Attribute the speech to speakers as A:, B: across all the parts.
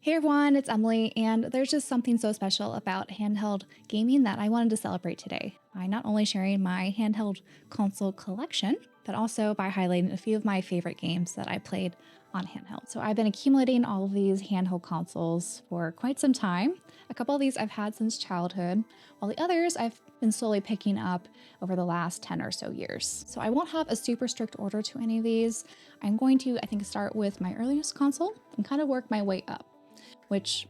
A: Hey everyone, it's Emily, and there's just something so special about handheld gaming that I wanted to celebrate today by not only sharing my handheld console collection, but also by highlighting a few of my favorite games that I played on handheld. So I've been accumulating all of these handheld consoles for quite some time. A couple of these I've had since childhood, while the others I've been slowly picking up over the last 10 or so years. So I won't have a super strict order to any of these. I'm going to, I think, start with my earliest console and kind of work my way up, which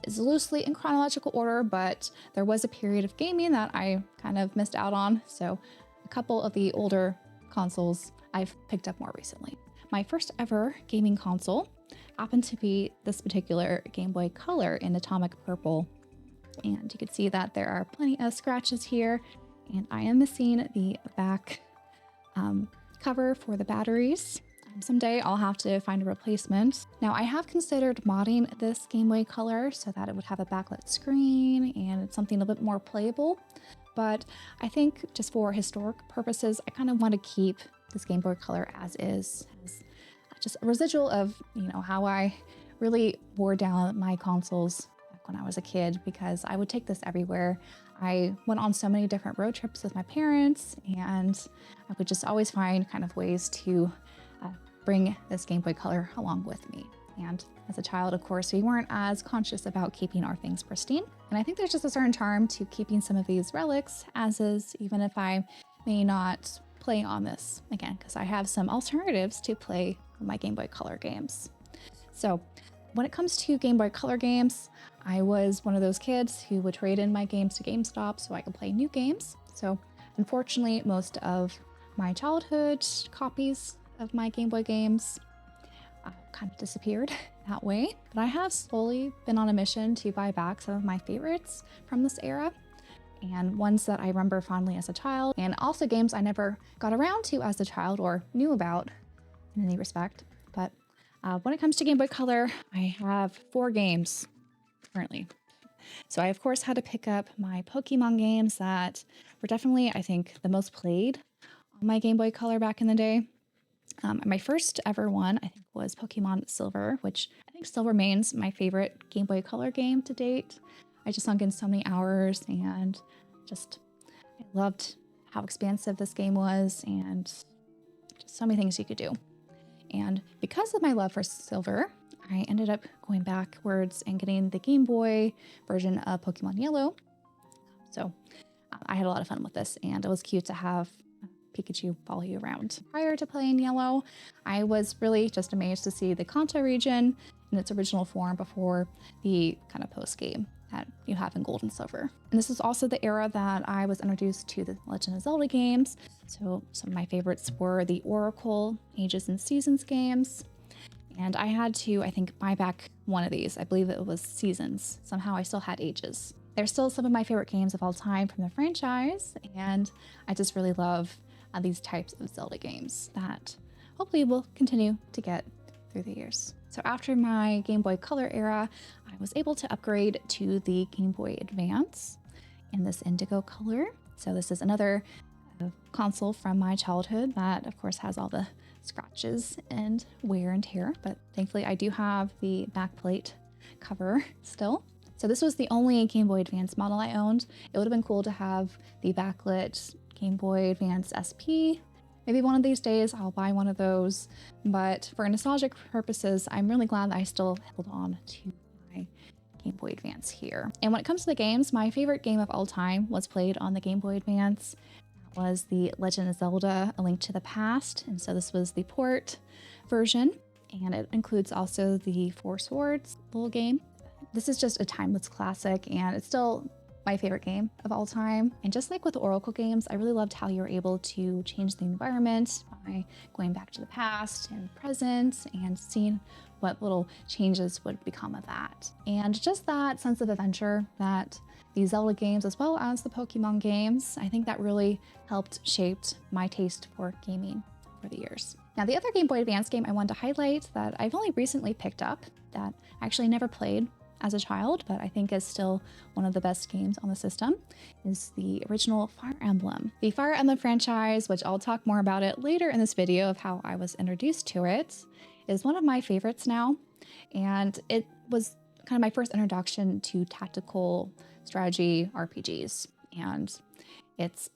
A: is loosely in chronological order, but there was a period of gaming that I kind of missed out on. So a couple of the older consoles I've picked up more recently. My first ever gaming console happened to be this particular Game Boy Color in atomic purple. And you can see that there are plenty of scratches here, and I am missing the back cover for the batteries. Someday I'll have to find a replacement. Now I have considered modding this Game Boy Color so that it would have a backlit screen and it's something a bit more playable. But I think just for historic purposes, I kind of want to keep this Game Boy Color as is, as just a residual of, how I really wore down my consoles back when I was a kid, because I would take this everywhere. I went on so many different road trips with my parents, and I would just always find kind of ways to bring this Game Boy Color along with me. And as a child, of course, we weren't as conscious about keeping our things pristine. And I think there's just a certain charm to keeping some of these relics as is, even if I may not play on this again, because I have some alternatives to play my Game Boy Color games. So when it comes to Game Boy Color games, I was one of those kids who would trade in my games to GameStop so I could play new games. So unfortunately, most of my childhood copies of my Game Boy games kind of disappeared that way. But I have slowly been on a mission to buy back some of my favorites from this era, and ones that I remember fondly as a child, and also games I never got around to as a child or knew about in any respect. But when it comes to Game Boy Color, I have 4 games currently. So I, of course, had to pick up my Pokemon games that were definitely, I think, the most played on my Game Boy Color back in the day. My first ever one, I think, was Pokemon Silver, which I think still remains my favorite Game Boy Color game to date. I just sunk in so many hours, and I loved how expansive this game was and just so many things you could do. And because of my love for Silver, I ended up going backwards and getting the Game Boy version of Pokemon Yellow. So I had a lot of fun with this, and it was cute to have Pikachu follow you around. Prior to playing Yellow, I was really just amazed to see the Kanto region in its original form before the kind of post-game that you have in Gold and Silver. And this is also the era that I was introduced to the Legend of Zelda games. So some of my favorites were the Oracle, Ages and Seasons games. And I had to, I think, buy back one of these. I believe it was Seasons. Somehow I still had Ages. They're still some of my favorite games of all time from the franchise, and I just really love these types of Zelda games that hopefully will continue to get through the years. So after my Game Boy Color era, I was able to upgrade to the Game Boy Advance in this indigo color. So this is another console from my childhood that, of course, has all the scratches and wear and tear, but thankfully I do have the backplate cover still. So this was the only Game Boy Advance model I owned. It would have been cool to have the backlit Game Boy Advance SP. Maybe one of these days I'll buy one of those, but for nostalgic purposes, I'm really glad that I still held on to my Game Boy Advance here. And when it comes to the games, my favorite game of all time was played on the Game Boy Advance. That was the Legend of Zelda: A Link to the Past, and so this was the port version, and it includes also the Four Swords little game. This is just a timeless classic, and it's still my favorite game of all time. And just like with the Oracle games, I really loved how you were able to change the environment by going back to the past and present and seeing what little changes would become of that. And just that sense of adventure that the Zelda games, as well as the Pokemon games, I think that really helped shape my taste for gaming over the years. Now, the other Game Boy Advance game I wanted to highlight that I've only recently picked up, that I actually never played as a child, but I think is still one of the best games on the system, is the original Fire Emblem. The Fire Emblem franchise, which I'll talk more about it later in this video of how I was introduced to it, is one of my favorites now. And it was kind of my first introduction to tactical strategy RPGs. And it's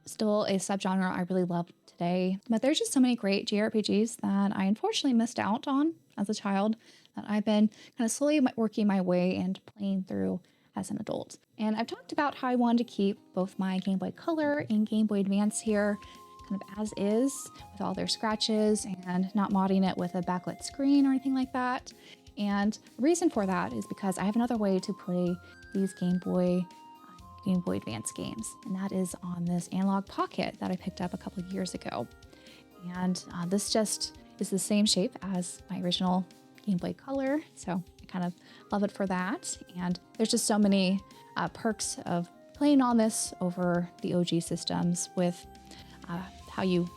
A: still a subgenre I really love today. But there's just so many great JRPGs that I unfortunately missed out on as a child that I've been kind of slowly working my way and playing through as an adult. And I've talked about how I wanted to keep both my Game Boy Color and Game Boy Advance here kind of as is with all their scratches and not modding it with a backlit screen or anything like that. And the reason for that is because I have another way to play these Game Boy Advance games, and that is on this analog pocket that I picked up a couple of years ago. And this just is the same shape as my original Game Boy Color, so I kind of love it for that. And there's just so many perks of playing on this over the OG systems with how you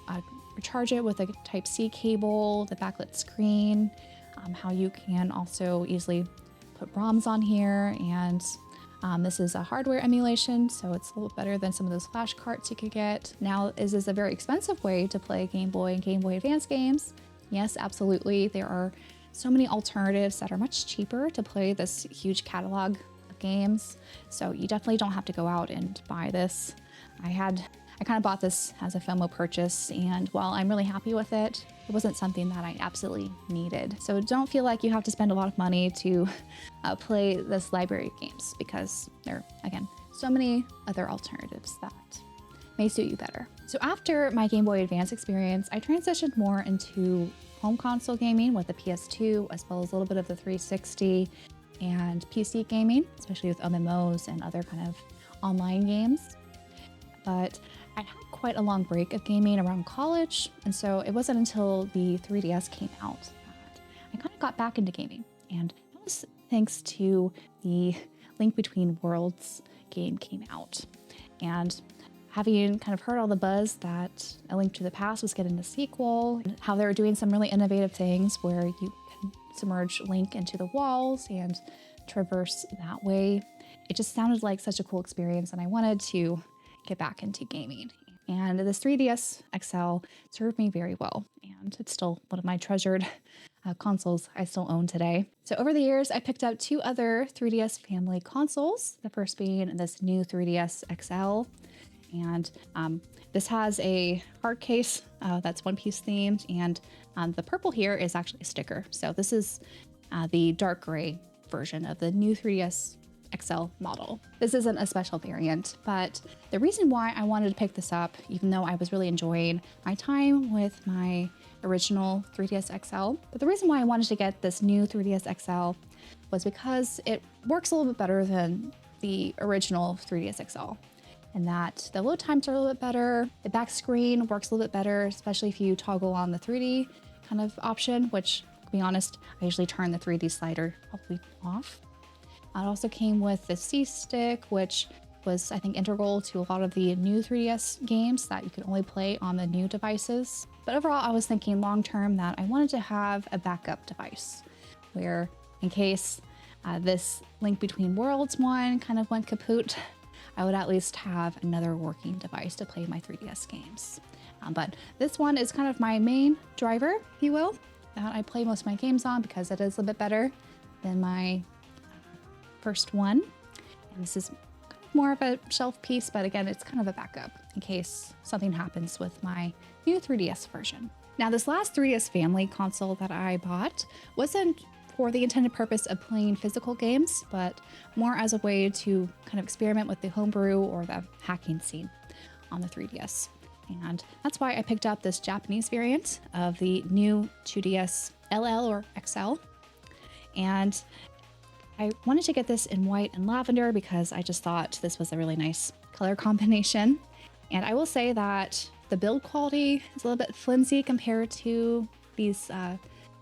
A: recharge it with a Type-C cable, the backlit screen, how you can also easily put ROMs on here, and this is a hardware emulation, so it's a little better than some of those flash carts you could get. Now, is this a very expensive way to play Game Boy and Game Boy Advance games? Yes, absolutely. There are so many alternatives that are much cheaper to play this huge catalog of games, so you definitely don't have to go out and buy this. I kind of bought this as a FOMO purchase, and while I'm really happy with it, it wasn't something that I absolutely needed. So don't feel like you have to spend a lot of money to play this library of games, because there are, again, so many other alternatives that may suit you better. So after my Game Boy Advance experience, I transitioned more into home console gaming with the PS2, as well as a little bit of the 360 and PC gaming, especially with MMOs and other kind of online games. But I had quite a long break of gaming around college, and so it wasn't until the 3DS came out that I kind of got back into gaming. And that was thanks to the Link Between Worlds game came out. And having kind of heard all the buzz that A Link to the Past was getting a sequel, and how they were doing some really innovative things where you can submerge Link into the walls and traverse that way, it just sounded like such a cool experience, and I wanted to get back into gaming. And this 3DS XL served me very well, and it's still one of my treasured consoles I still own today. So over the years, I picked up 2 other 3DS family consoles, the first being this new 3DS XL. And this has a hard case that's One Piece themed, and the purple here is actually a sticker. So this is the dark gray version of the new 3DS XL model. This isn't a special variant, but the reason why I wanted to pick this up, even though I was really enjoying my time with my original 3DS XL, but the reason why I wanted to get this new 3DS XL was because it works a little bit better than the original 3DS XL. And that the load times are a little bit better, the back screen works a little bit better, especially if you toggle on the 3D kind of option, which, to be honest, I usually turn the 3D slider probably off. It also came with the C-Stick, which was, I think, integral to a lot of the new 3DS games that you could only play on the new devices. But overall, I was thinking long-term that I wanted to have a backup device where, in case this Link Between Worlds one kind of went kaput, I would at least have another working device to play my 3DS games. But this one is kind of my main driver, if you will, that I play most of my games on, because it is a bit better than my first one. And this is kind of more of a shelf piece, but again, it's kind of a backup in case something happens with my new 3DS version. Now, this last 3DS family console that I bought wasn't for the intended purpose of playing physical games, but more as a way to kind of experiment with the homebrew or the hacking scene on the 3DS. And that's why I picked up this Japanese variant of the new 2DS LL or XL. And I wanted to get this in white and lavender because I just thought this was a really nice color combination. And I will say that the build quality is a little bit flimsy compared to these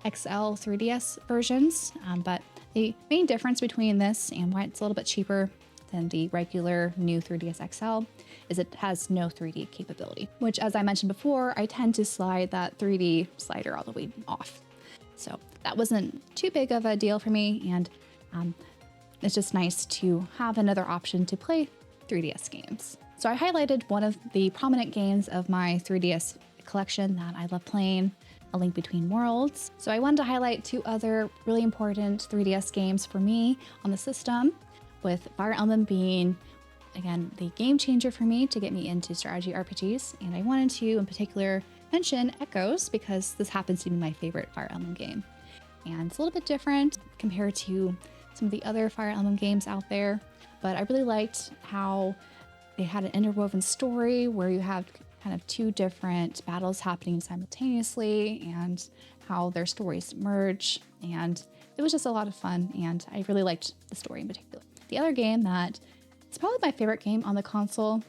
A: XL 3DS versions, but the main difference between this and why it's a little bit cheaper than the regular new 3DS XL is it has no 3D capability, which, as I mentioned before, I tend to slide that 3D slider all the way off. So that wasn't too big of a deal for me, and it's just nice to have another option to play 3DS games. So I highlighted one of the prominent games of my 3DS collection that I love playing, A Link Between Worlds. So I wanted to highlight two other really important 3DS games for me on the system, with Fire Emblem being, again, the game changer for me to get me into strategy RPGs. And I wanted to, in particular, mention Echoes because this happens to be my favorite Fire Emblem game. And it's a little bit different compared to some of the other Fire Emblem games out there, but I really liked how they had an interwoven story where you have kind of two different battles happening simultaneously and how their stories merge. And it was just a lot of fun, and I really liked the story in particular. The other game that is probably my favorite game on the console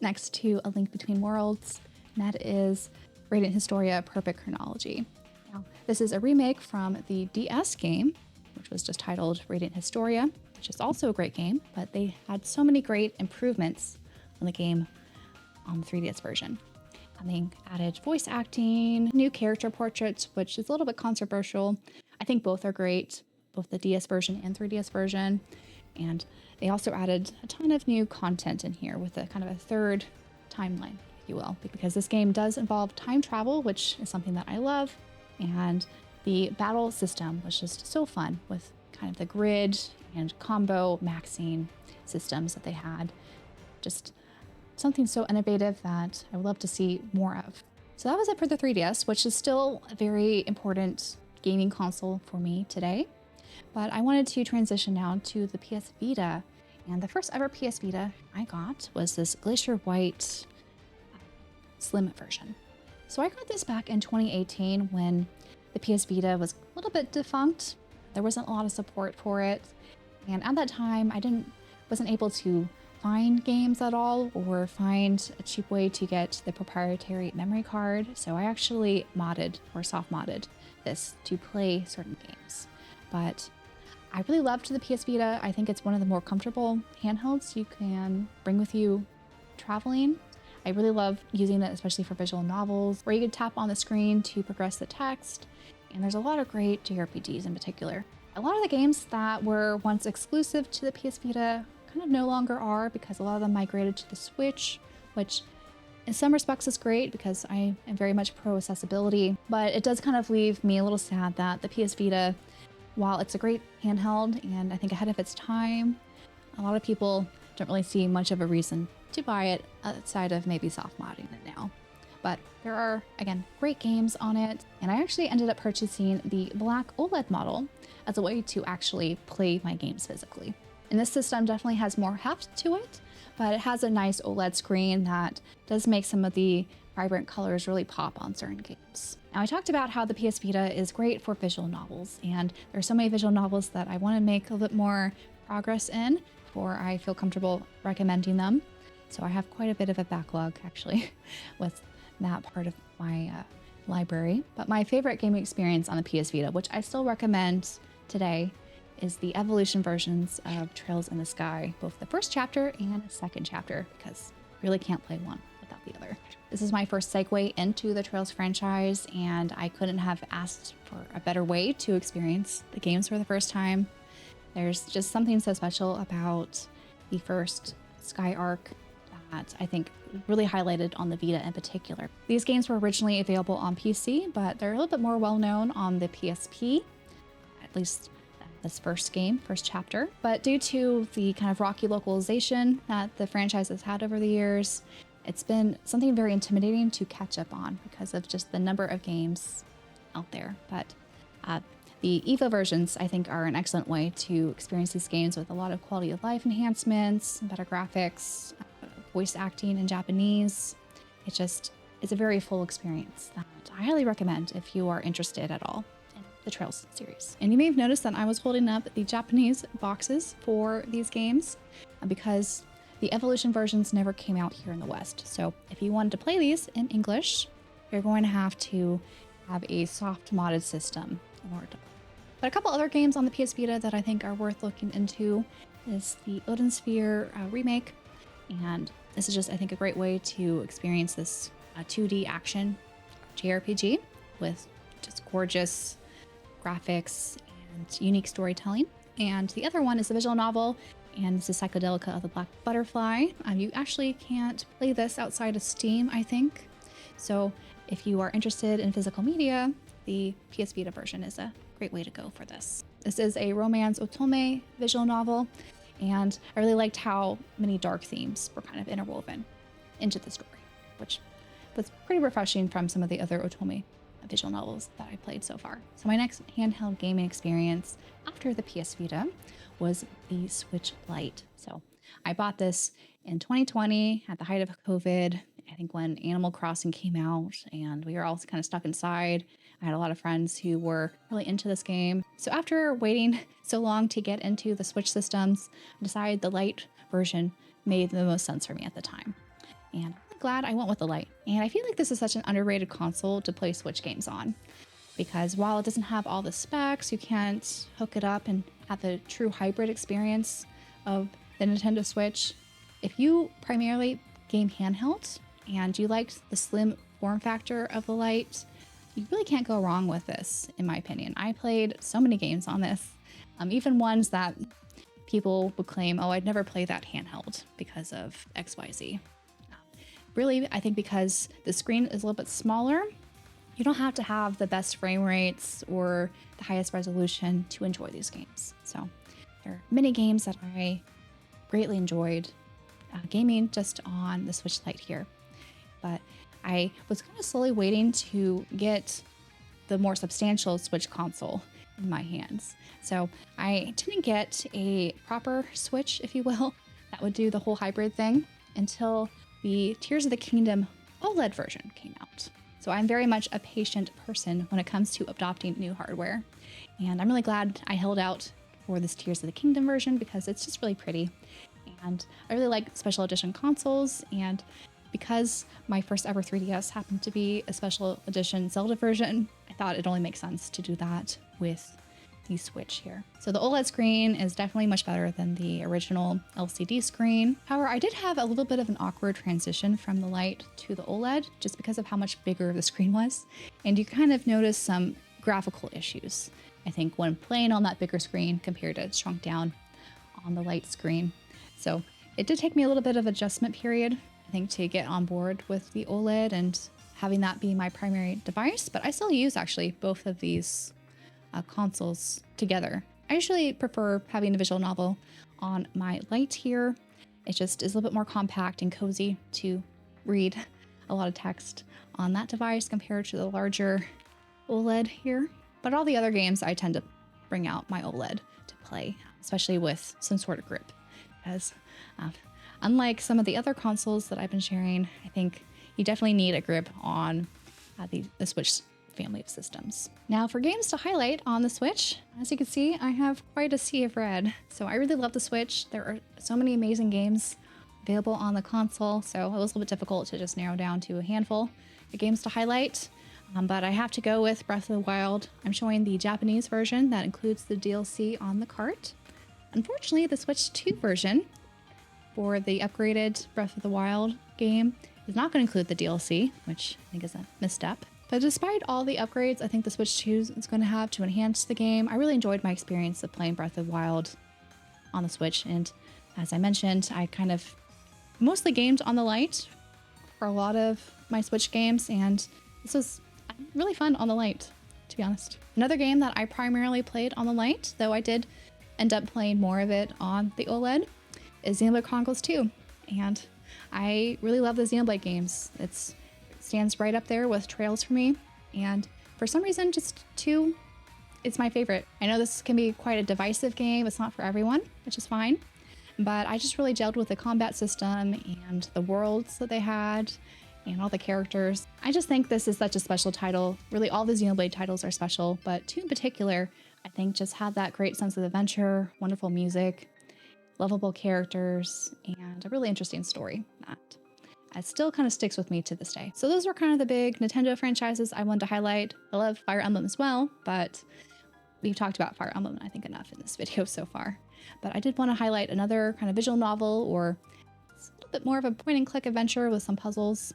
A: next to A Link Between Worlds, and that is Radiant Historia Perfect Chronology. Now, this is a remake from the DS game, which was just titled Radiant Historia, which is also a great game, but they had so many great improvements on the game on the 3DS version. And they added voice acting, new character portraits, which is a little bit controversial. I think both are great, both the DS version and 3DS version. And they also added a ton of new content in here with a kind of a third timeline, if you will, because this game does involve time travel, which is something that I love. And the battle system was just so fun with kind of the grid and combo maxing systems that they had. Just something so innovative that I would love to see more of. So that was it for the 3DS, which is still a very important gaming console for me today. But I wanted to transition now to the PS Vita. And the first ever PS Vita I got was this Glacier White Slim version. So I got this back in 2018 when the PS Vita was a little bit defunct. There wasn't a lot of support for it. And at that time, I wasn't able to find games at all or find a cheap way to get the proprietary memory card. So I actually modded or soft modded this to play certain games. But I really loved the PS Vita. I think it's one of the more comfortable handhelds you can bring with you traveling. I really love using it, especially for visual novels, where you can tap on the screen to progress the text. And there's a lot of great JRPGs in particular. A lot of the games that were once exclusive to the PS Vita kind of no longer are, because a lot of them migrated to the Switch, which in some respects is great because I am very much pro accessibility, but it does kind of leave me a little sad that the PS Vita, while it's a great handheld and I think ahead of its time, a lot of people don't really see much of a reason to buy it outside of maybe soft modding it now. But there are, again, great games on it, and I actually ended up purchasing the black OLED model as a way to actually play my games physically. And this system definitely has more heft to it, but it has a nice OLED screen that does make some of the vibrant colors really pop on certain games. Now, I talked about how the PS Vita is great for visual novels, and there are so many visual novels that I want to make a little bit more progress in before I feel comfortable recommending them. So I have quite a bit of a backlog, actually, with that part of my library. But my favorite gaming experience on the PS Vita, which I still recommend today, is the evolution versions of Trails in the Sky, both the first chapter and the second chapter, because you really can't play one without the other. This is my first segue into the Trails franchise, and I couldn't have asked for a better way to experience the games for the first time. There's just something so special about the first Sky arc that I think really highlighted on the Vita in particular. These games were originally available on PC, but they're a little bit more well-known on the PSP, at least this first chapter. But due to the kind of rocky localization that the franchise has had over the years, it's been something very intimidating to catch up on because of just the number of games out there. But the EVA versions, I think, are an excellent way to experience these games with a lot of quality of life enhancements, better graphics, voice acting in Japanese. It's a very full experience that I highly recommend if you are interested at all in the Trails series. And you may have noticed that I was holding up the Japanese boxes for these games because the Evolution versions never came out here in the West. So if you wanted to play these in English, you're going to have a soft modded system in order to play. But a couple other games on the PS Vita that I think are worth looking into is the Odin Sphere remake. And this is just, I think, a great way to experience this 2D action JRPG with just gorgeous graphics and unique storytelling. And the other one is a visual novel, and this is Psychedelica of the Black Butterfly. You actually can't play this outside of Steam, I think. So if you are interested in physical media, the PS Vita version is a great way to go for this. This is a romance otome visual novel, and I really liked how many dark themes were kind of interwoven into the story, which was pretty refreshing from some of the other otome visual novels that I played so far. So my next handheld gaming experience after the PS Vita was the Switch Lite. So I bought this in 2020 at the height of COVID. I think when Animal Crossing came out and we were all kind of stuck inside. I had a lot of friends who were really into this game. So after waiting so long to get into the Switch systems, I decided the Lite version made the most sense for me at the time. And I'm really glad I went with the Lite. And I feel like this is such an underrated console to play Switch games on, because while it doesn't have all the specs, you can't hook it up and have the true hybrid experience of the Nintendo Switch. If you primarily game handheld and you liked the slim form factor of the Lite, you really can't go wrong with this, in my opinion. I played so many games on this, even ones that people would claim, oh, I'd never play that handheld because of XYZ. Really, I think because the screen is a little bit smaller, you don't have to have the best frame rates or the highest resolution to enjoy these games. So there are many games that I greatly enjoyed gaming just on the Switch Lite here. But I was kind of slowly waiting to get the more substantial Switch console in my hands. So I didn't get a proper Switch, if you will, that would do the whole hybrid thing until the Tears of the Kingdom OLED version came out. So I'm very much a patient person when it comes to adopting new hardware. And I'm really glad I held out for this Tears of the Kingdom version because it's just really pretty. And I really like special edition consoles, and because my first ever 3DS happened to be a special edition Zelda version, I thought it only makes sense to do that with the Switch here. So the OLED screen is definitely much better than the original LCD screen. However, I did have a little bit of an awkward transition from the Lite to the OLED just because of how much bigger the screen was. And you kind of notice some graphical issues, I think, when playing on that bigger screen compared to shrunk down on the Lite screen. So it did take me a little bit of adjustment period, I think, to get on board with the OLED and having that be my primary device, but I still use actually both of these consoles together. I usually prefer having a visual novel on my Lite here. It just is a little bit more compact and cozy to read a lot of text on that device compared to the larger OLED here. But all the other games, I tend to bring out my OLED to play, especially with some sort of grip, because unlike some of the other consoles that I've been sharing, I think you definitely need a grip on the Switch family of systems. Now for games to highlight on the Switch, as you can see, I have quite a sea of red. So I really love the Switch. There are so many amazing games available on the console, so it was a little bit difficult to just narrow down to a handful of games to highlight. But I have to go with Breath of the Wild. I'm showing the Japanese version that includes the DLC on the cart. Unfortunately, the Switch 2 version for the upgraded Breath of the Wild game is not going to include the DLC, which I think is a misstep. But despite all the upgrades I think the Switch 2 is going to have to enhance the game, I really enjoyed my experience of playing Breath of the Wild on the Switch. And as I mentioned, I kind of mostly gamed on the Lite for a lot of my Switch games, and this was really fun on the Lite, to be honest. Another game that I primarily played on the Lite, though I did end up playing more of it on the OLED, is Xenoblade Chronicles 2. And I really love the Xenoblade games. It stands right up there with Trails for me. And for some reason, just 2, it's my favorite. I know this can be quite a divisive game. It's not for everyone, which is fine. But I just really gelled with the combat system and the worlds that they had and all the characters. I just think this is such a special title. Really, all the Xenoblade titles are special, but 2 in particular, I think just had that great sense of adventure, wonderful music, lovable characters, and a really interesting story that still kind of sticks with me to this day. So those were kind of the big Nintendo franchises I wanted to highlight. I love Fire Emblem as well, but we've talked about Fire Emblem, I think, enough in this video so far. But I did want to highlight another kind of visual novel, or a little bit more of a point and click adventure with some puzzles,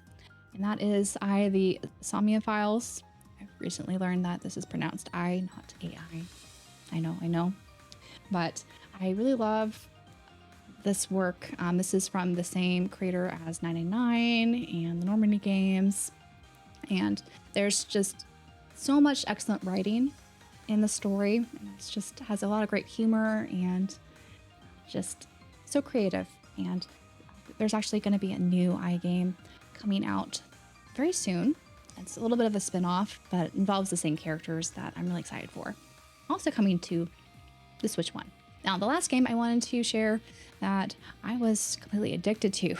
A: and that is the Samia Files. I've recently learned that this is pronounced I, not AI. I know. But I really love this work. This is from the same creator as 999 and the Normandy games. And there's just so much excellent writing in the story. It just has a lot of great humor and just so creative. And there's actually going to be a new iGame coming out very soon. It's a little bit of a spin-off, but it involves the same characters that I'm really excited for. Also coming to the Switch one. Now, the last game I wanted to share that I was completely addicted to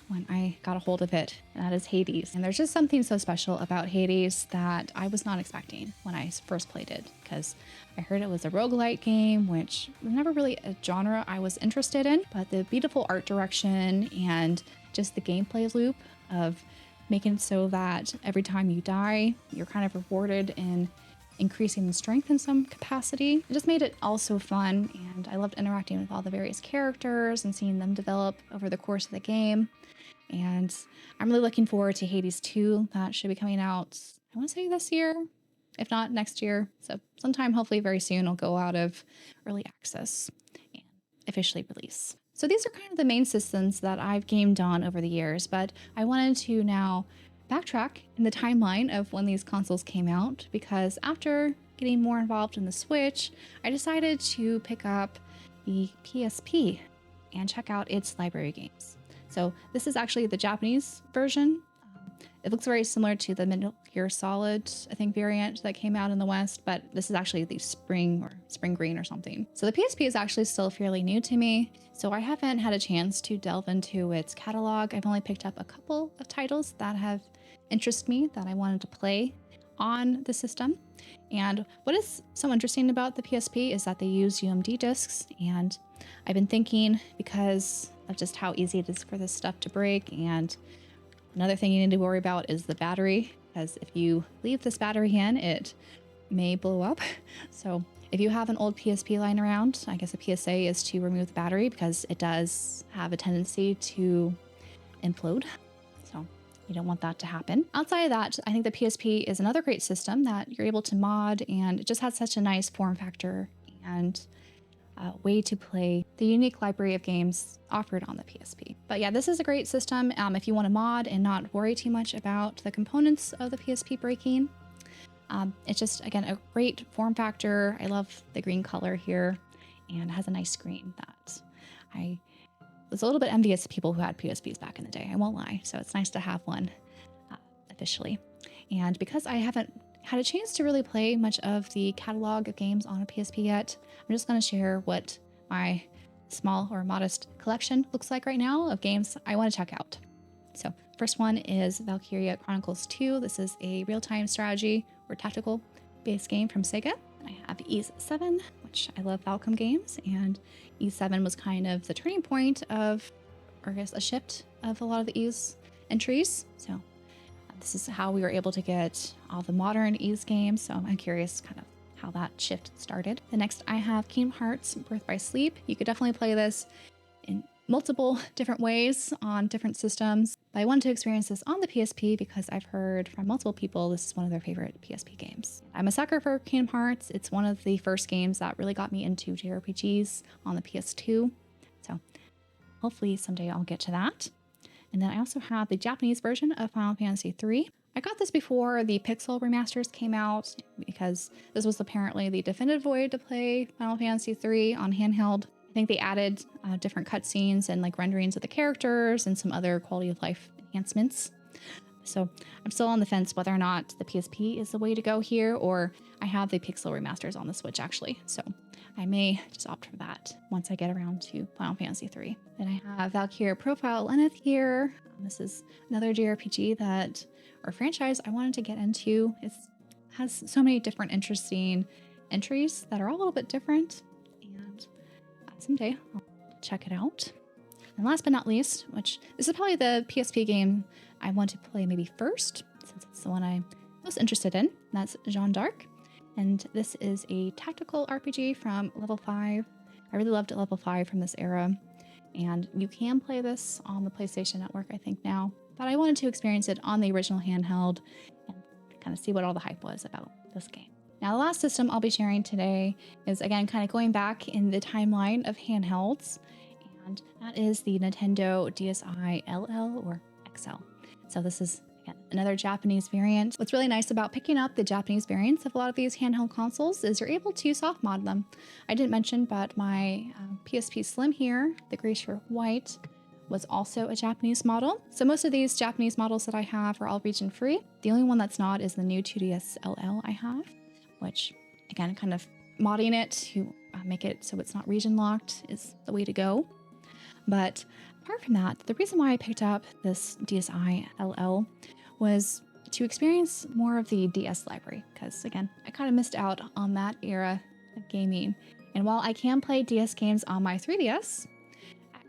A: when I got a hold of it, and that is Hades. And there's just something so special about Hades that I was not expecting when I first played it, because I heard it was a roguelite game, which was never really a genre I was interested in, but the beautiful art direction and just the gameplay loop of making it so that every time you die, you're kind of rewarded in increasing the strength in some capacity. It just made it all so fun, and I loved interacting with all the various characters and seeing them develop over the course of the game. And I'm really looking forward to Hades 2. That should be coming out, I want to say this year, if not next year. So sometime hopefully very soon it'll go out of early access and officially release. So these are kind of the main systems that I've gamed on over the years, but I wanted to now backtrack in the timeline of when these consoles came out, because after getting more involved in the Switch, I decided to pick up the PSP and check out its library games. So this is actually the Japanese version. It looks very similar to the Metal Gear Solid, I think, variant that came out in the West, but this is actually the Spring Green or something. So the PSP is actually still fairly new to me, so I haven't had a chance to delve into its catalog. I've only picked up a couple of titles that have interested me that I wanted to play on the system. And what is so interesting about the PSP is that they use UMD discs, and I've been thinking, because of just how easy it is for this stuff to break, and another thing you need to worry about is the battery, because if you leave this battery in, it may blow up. So if you have an old PSP lying around, I guess a PSA is to remove the battery, because it does have a tendency to implode. So you don't want that to happen. Outside of that, I think the PSP is another great system that you're able to mod, and it just has such a nice form factor and way to play the unique library of games offered on the PSP. But yeah, this is a great system if you want to mod and not worry too much about the components of the PSP breaking. It's just, again, a great form factor. I love the green color here, and it has a nice screen that I was a little bit envious of people who had PSPs back in the day, I won't lie. So it's nice to have one officially. And because I haven't had a chance to really play much of the catalog of games on a PSP yet, I'm just going to share what my small or modest collection looks like right now of games I want to check out. So first one is Valkyria Chronicles 2. This is a real-time strategy or tactical based game from Sega. I have Ys 7, which I love Valcom games, and Ys 7 was kind of the turning point of, or I guess, a shift of a lot of the Ys entries. So this is how we were able to get all the modern Ys games, so I'm curious kind of how that shift started. The next I have Kingdom Hearts Birth by Sleep. You could definitely play this in multiple different ways on different systems, but I wanted to experience this on the PSP because I've heard from multiple people this is one of their favorite PSP games. I'm a sucker for Kingdom Hearts. It's one of the first games that really got me into JRPGs on the PS2, so hopefully someday I'll get to that. And then I also have the Japanese version of Final Fantasy III. I got this before the Pixel remasters came out, because this was apparently the definitive way to play Final Fantasy III on handheld. I think they added different cutscenes and like renderings of the characters and some other quality of life enhancements. So I'm still on the fence whether or not the PSP is the way to go here, or I have the Pixel remasters on the Switch actually. So I may just opt for that once I get around to Final Fantasy III. Then I have Valkyria Profile Lenneth here. This is another JRPG that, or franchise I wanted to get into. It has so many different interesting entries that are all a little bit different, and someday I'll check it out. And last but not least, which this is probably the PSP game I want to play maybe first, since it's the one I'm most interested in, and that's Jeanne d'Arc. And this is a tactical RPG from Level 5. I really loved Level 5 from this era, and you can play this on the PlayStation Network, I think now, but I wanted to experience it on the original handheld and kind of see what all the hype was about this game. Now, the last system I'll be sharing today is, again, kind of going back in the timeline of handhelds, and that is the Nintendo DSi LL or XL. So this is Again, another Japanese variant. What's really nice about picking up the Japanese variants of a lot of these handheld consoles is you're able to soft mod them. I didn't mention, but my PSP Slim here, the Glacier White, was also a Japanese model. So most of these Japanese models that I have are all region free. The only one that's not is the new 2DS LL I have, which again, kind of modding it to make it so it's not region locked is the way to go. But apart from that, the reason why I picked up this DSi LL was to experience more of the DS library, because again, I kind of missed out on that era of gaming. And while I can play DS games on my 3DS,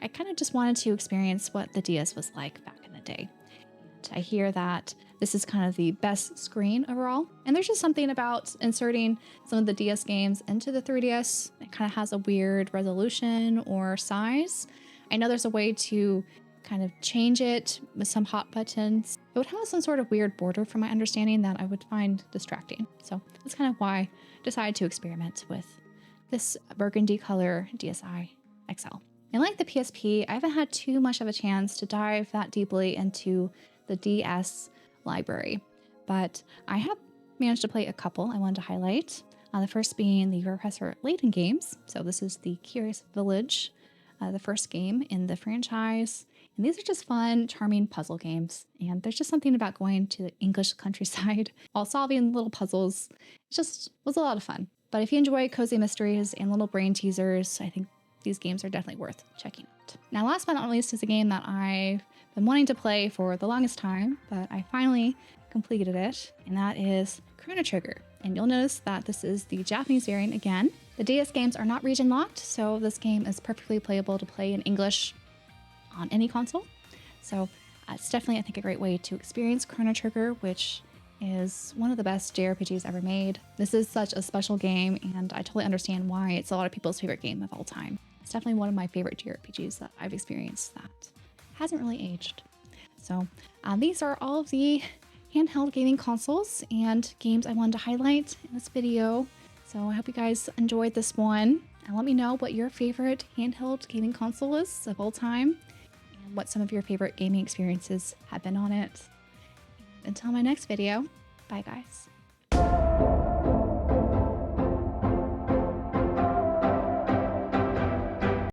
A: I kind of just wanted to experience what the DS was like back in the day. And I hear that this is kind of the best screen overall. And there's just something about inserting some of the DS games into the 3DS. It kind of has a weird resolution or size. I know there's a way to kind of change it with some hot buttons. It would have some sort of weird border from my understanding that I would find distracting. So that's kind of why I decided to experiment with this burgundy color DSi XL. And like the PSP, I haven't had too much of a chance to dive that deeply into the DS library, but I have managed to play a couple I wanted to highlight. The first being the Professor Layton games. So this is the Curious Village, the first game in the franchise. And these are just fun, charming puzzle games. And there's just something about going to the English countryside while solving little puzzles. It just was a lot of fun. But if you enjoy cozy mysteries and little brain teasers, I think these games are definitely worth checking out. Now, last but not least is a game that I've been wanting to play for the longest time, but I finally completed it, and that is Chrono Trigger. And you'll notice that this is the Japanese variant again. The DS games are not region locked, so this game is perfectly playable to play in English on any console. So it's definitely, I think, a great way to experience Chrono Trigger, which is one of the best JRPGs ever made. This is such a special game, and I totally understand why it's a lot of people's favorite game of all time. It's definitely one of my favorite JRPGs that I've experienced that hasn't really aged. So these are all of the handheld gaming consoles and games I wanted to highlight in this video. So I hope you guys enjoyed this one, and let me know what your favorite handheld gaming console is of all time and what some of your favorite gaming experiences have been on it. Until my next video, bye guys.